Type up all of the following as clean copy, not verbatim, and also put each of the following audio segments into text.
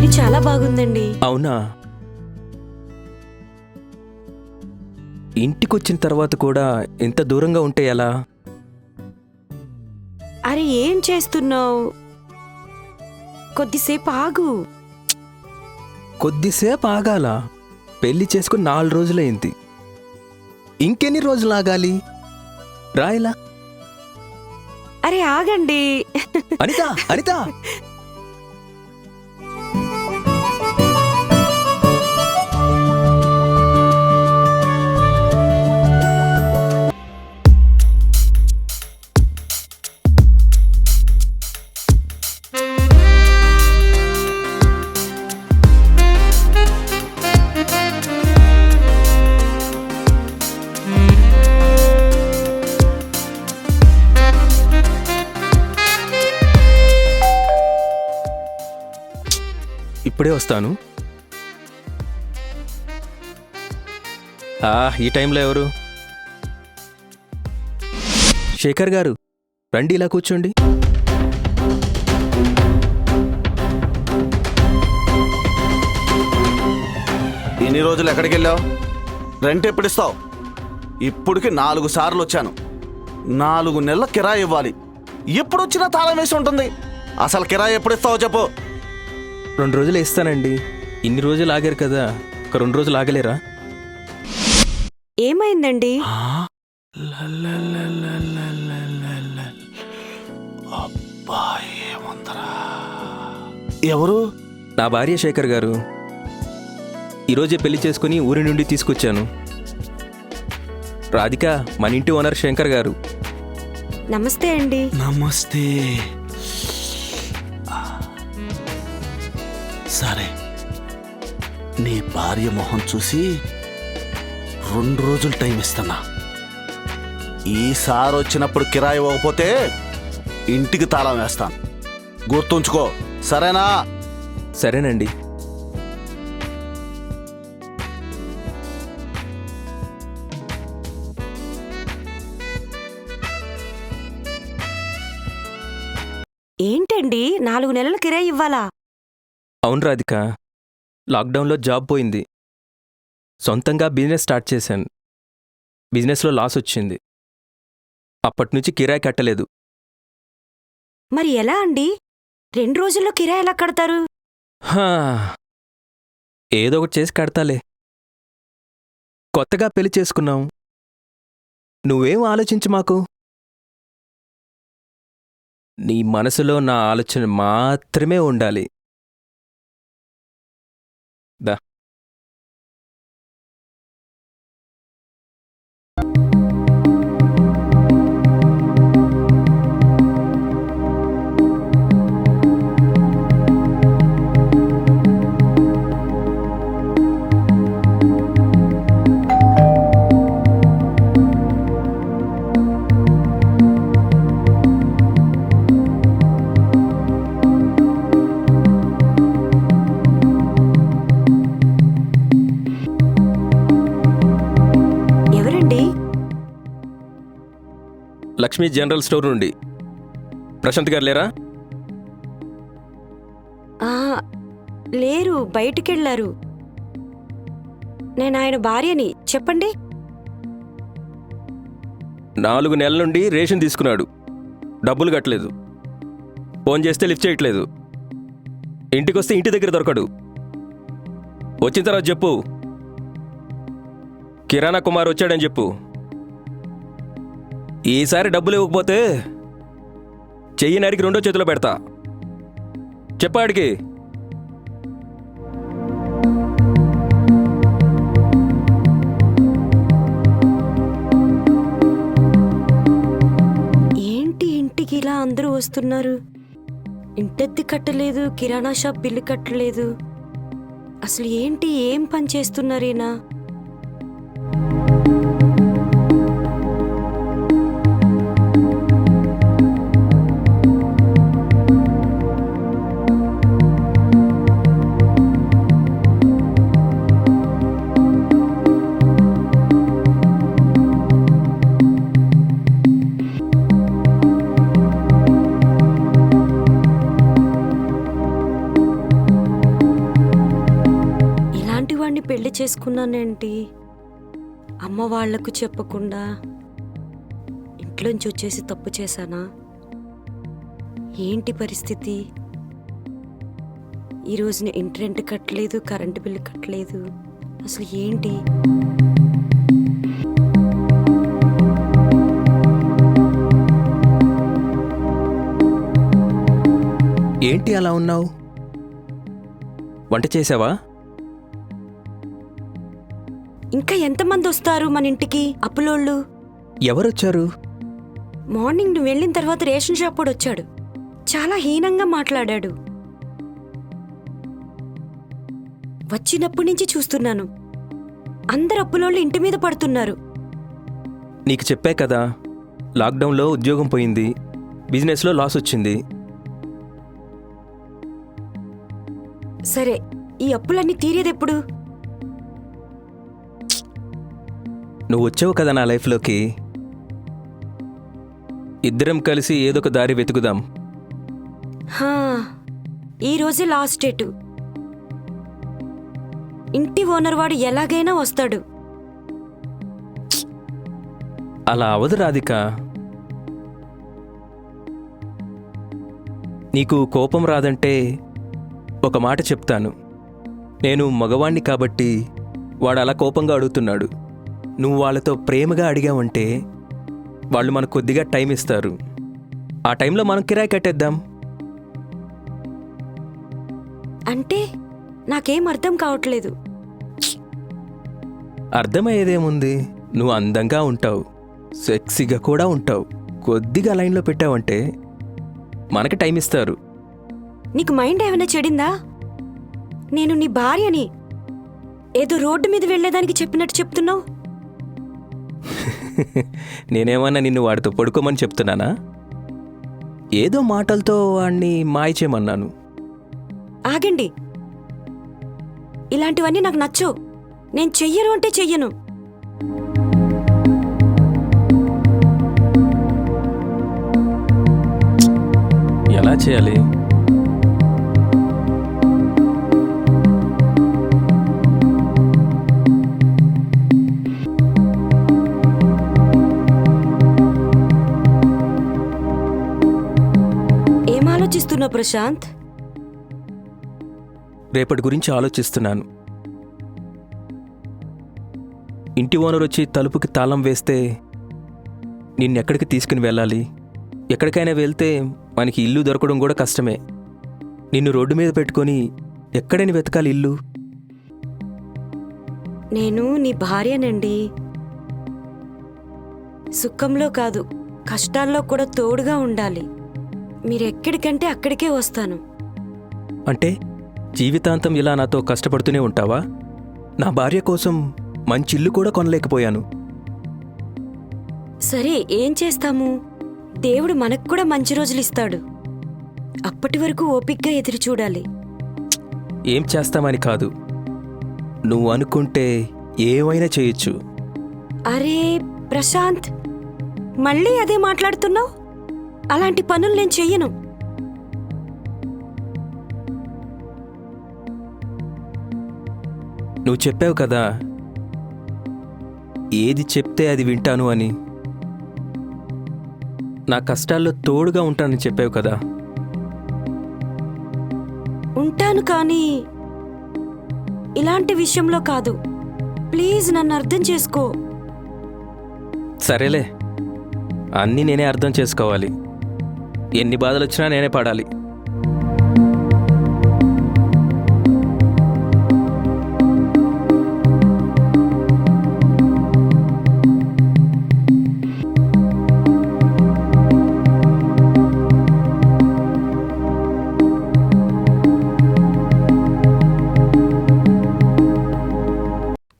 ఇల్లు చాలా బాగుందండి. అవునా? ఇంటికొచ్చిన తర్వాత కూడా ఇంత దూరంగా ఉంటే ఎలా? అరే ఏం చేస్తున్నావు? కొద్దిసేపు ఆగు. కొద్దిసేపు ఆగాల? పెళ్లి చేసుకుని 4 రోజులైంది. ఇంకెన్ని రోజులు ఆగాలి? రాయలా? అరే ఆగండి. అనిత, అనిత! ఇప్పుడే వస్తాను. ఈ టైంలో ఎవరు? శేఖర్ గారు, రండి, ఇలా కూర్చోండి. ఇన్ని రోజులు ఎక్కడికి వెళ్ళావు? రెంట్ ఎప్పుడు ఇస్తావు? ఇప్పటికి 4 సార్లు వచ్చాను. 4 నెలల కిరాయి ఇవ్వాలి. ఎప్పుడు వచ్చినా తాళం వేసి ఉంటుంది. అసలు కిరాయి ఎప్పుడు ఇస్తావో చెప్పు. 2 రోజులు ఇస్తానండి. ఇన్ని రోజులు ఆగారు కదా, ఒక 2 రోజులు ఆగలేరా? ఏమైందండి? ఎవరు? నా భార్య శేఖర్ గారు. ఈరోజే పెళ్లి చేసుకుని ఊరి నుండి తీసుకొచ్చాను. రాధిక, మన ఇంటి ఓనర్ శంకర్ గారు. నమస్తే అండి. నమస్తే. సరే, నీ భార్య మొహం చూసి 2 రోజులు టైం ఇస్తున్నా. ఈసారి వచ్చినప్పుడు కిరాయి ఇవ్వకపోతే ఇంటికి తాళం వేస్తాను. గుర్తుంచుకో, సరేనా? సరేనండి. ఏంటండి 4 నెలల కిరాయి ఇవ్వాలా? అవును రాధిక, లాక్డౌన్లో జాబ్ పోయింది. సొంతంగా బిజినెస్ స్టార్ట్ చేశాను. బిజినెస్లో లాస్ వచ్చింది. అప్పటినుంచి కిరాయి కట్టలేదు. మరి ఎలా అండి? 2 రోజుల్లో కిరాయి ఎలా కడతారు? ఏదో ఒకటి చేసి కడతాలే. కొత్తగా పెళ్లి చేసుకున్నాం. నువ్వేం ఆలోచించు మాకు. నీ మనసులో నా ఆలోచన మాత్రమే ఉండాలి. దా. లక్ష్మీ జనరల్ స్టోర్ నుండి. ప్రశాంత్ గారు లేరా? లేరు, బయటికెళ్లారు. నేను ఆయన భార్యని. చెప్పండి. 4 నెలల నుండి రేషన్ తీసుకున్నాడు. డబ్బులు కట్టలేదు. ఫోన్ చేస్తే లిఫ్ట్ చేయట్లేదు. ఇంటికొస్తే ఇంటి దగ్గర దొరకడు. వచ్చిన తర్వాత చెప్పు. కిరాణా కుమార్ వచ్చాడని చెప్పు. ఈసారి డబ్బులు ఇవ్వకపోతే చెయ్యి నరికి 2వ చేతిలో పెడతా. చెప్పాడికి. ఏంటి ఇంటికి ఇలా అందరూ వస్తున్నారు? ఇంటెత్తి కట్టలేదు, కిరాణా షాప్ బిల్లు కట్టలేదు. అసలు ఏంటి, ఏం పని చేస్తున్నారేనా? పెళ్లి చేసుకున్నానేంటి? అమ్మ వాళ్లకు చెప్పకుండా ఇంట్లోంచి వచ్చేసి తప్పు చేశానా? ఏంటి పరిస్థితి? ఈ రోజున ఇంటి రెంట్ కట్టలేదు, కరెంటు బిల్లు కట్టలేదు. అసలు ఏంటి? ఏంటి అలా ఉన్నావు? వంట చేసావా? ఇంకా ఎంతమంది వస్తారు మన ఇంటికి అప్పులోళ్ళు? ఎవరొచ్చారు? మార్నింగ్ నువ్వు వెళ్ళిన తర్వాత రేషన్ షాప్ కూడా వచ్చాడు. చాలా హీనంగా మాట్లాడాడు. వచ్చినప్పటి నుంచి చూస్తున్నాను, అందరు అప్పులోళ్ళు ఇంటి మీద పడుతున్నారు. నీకు చెప్పా కదా, లాక్డౌన్లో ఉద్యోగం పోయింది, బిజినెస్లో లాస్ వచ్చింది. సరే, ఈ అప్పులన్నీ తీరేదెప్పుడు? నువ్వు వచ్చావు కదా నా లైఫ్లోకి. ఇద్దరం కలిసి ఏదొక దారి వెతుకుదాం. హా, ఈ రోజే లాస్ట్ డేటు. ఇంటి ఓనర్ వాడు ఎలాగైనా వస్తాడు. అలా అవదు రాధిక. నీకు కోపం రాదంటే ఒక మాట చెప్తాను. నేను మగవాణ్ణి కాబట్టి వాడు అలా కోపంగా అడుగుతున్నాడు. నువ్వు వాళ్ళతో ప్రేమగా అడిగావంటే వాళ్ళు మనకు కొద్దిగా టైం ఇస్తారు. ఆ టైంలో మనం కిరాయి కట్టేద్దాం. అంటే నాకేం అర్థం కావట్లేదు. అర్థమయ్యేదేముంది? నువ్వు అందంగా ఉంటావు, సెక్సీగా కూడా ఉంటావు. కొద్దిగా లైన్లో పెట్టావంటే మనకి టైం ఇస్తారు. నీకు మైండ్ ఏమైనా చెడిందా? నేను నీ భార్యని. ఏదో రోడ్డు మీద వెళ్లేదానికి చెప్పినట్టు చెప్తున్నావు. నేనేమన్నా నిన్ను వాడితో పడుకోమని చెప్తున్నానా? ఏదో మాటలతో వాణ్ణి మాయ చేయమన్నాను. ఆగండి, ఇలాంటివన్నీ నాకు నచ్చవు. నేను చెయ్యను అంటే చెయ్యను. ఎలా చేయాలి? ఏం ఆలోచిస్తున్నావు ప్రశాంత్? రేపటి గురించి ఆలోచిస్తున్నాను. ఇంటి ఓనర్ వచ్చి తలుపుకి తాళం వేస్తే నిన్నెక్కడికి తీసుకుని వెళ్ళాలి? ఎక్కడికైనా వెళ్తే మనకి ఇల్లు దొరకడం కూడా కష్టమే. నిన్ను రోడ్డు మీద పెట్టుకొని ఎక్కడైనా వెతకాలి ఇల్లు? నేను నీ భార్యనండి. సుఖంలో కాదు, కష్టాల్లో కూడా తోడుగా ఉండాలి. మీరెక్కడికంటే అక్కడికే వస్తాను. అంటే జీవితాంతం ఇలా నాతో కష్టపడుతూనే ఉంటావా? నా భార్య కోసం మంచి ఇల్లు కూడా కొనలేకపోయాను. సరే, ఏం చేస్తాము? దేవుడు మనకు కూడా మంచి రోజులు ఇస్తాడు. అప్పటి వరకు ఓపిగ్గా ఎదురు చూడాలి. ఏం చేస్తామని కాదు, నువ్వు అనుకుంటే ఏమైనా చేయొచ్చు. అరే ప్రశాంత్, మళ్ళీ అదే మాట్లాడుతున్నావు? అలాంటి పనులు నేను చెయ్యను. నువ్వు చెప్పావు కదా, ఏది చెప్తే అది వింటాను అని. నా కష్టాల్లో తోడుగా ఉంటానని చెప్పావు కదా. ఉంటాను, కానీ ఇలాంటి విషయంలో కాదు. ప్లీజ్ నన్ను అర్థం చేసుకో. సరేలే, అన్నీ నేనే అర్థం చేసుకోవాలి. ఎన్ని బాధలు వచ్చినా నేనే పడాలి.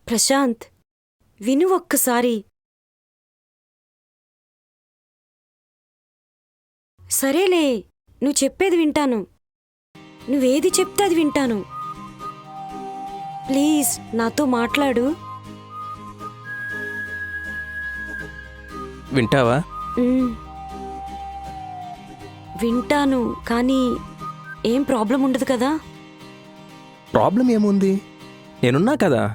ప్రశాంత్, విను ఒక్కసారి. సరేలే, నువ్వు చెప్పేది వింటాను. నువ్వేది చెప్తే అది వింటాను. ప్లీజ్ నాతో మాట్లాడు. వింటావా? వింటాను, కానీ ఏం ప్రాబ్లం ఉండదు కదా? ప్రాబ్లం ఏముంది? నేనున్నా కదా.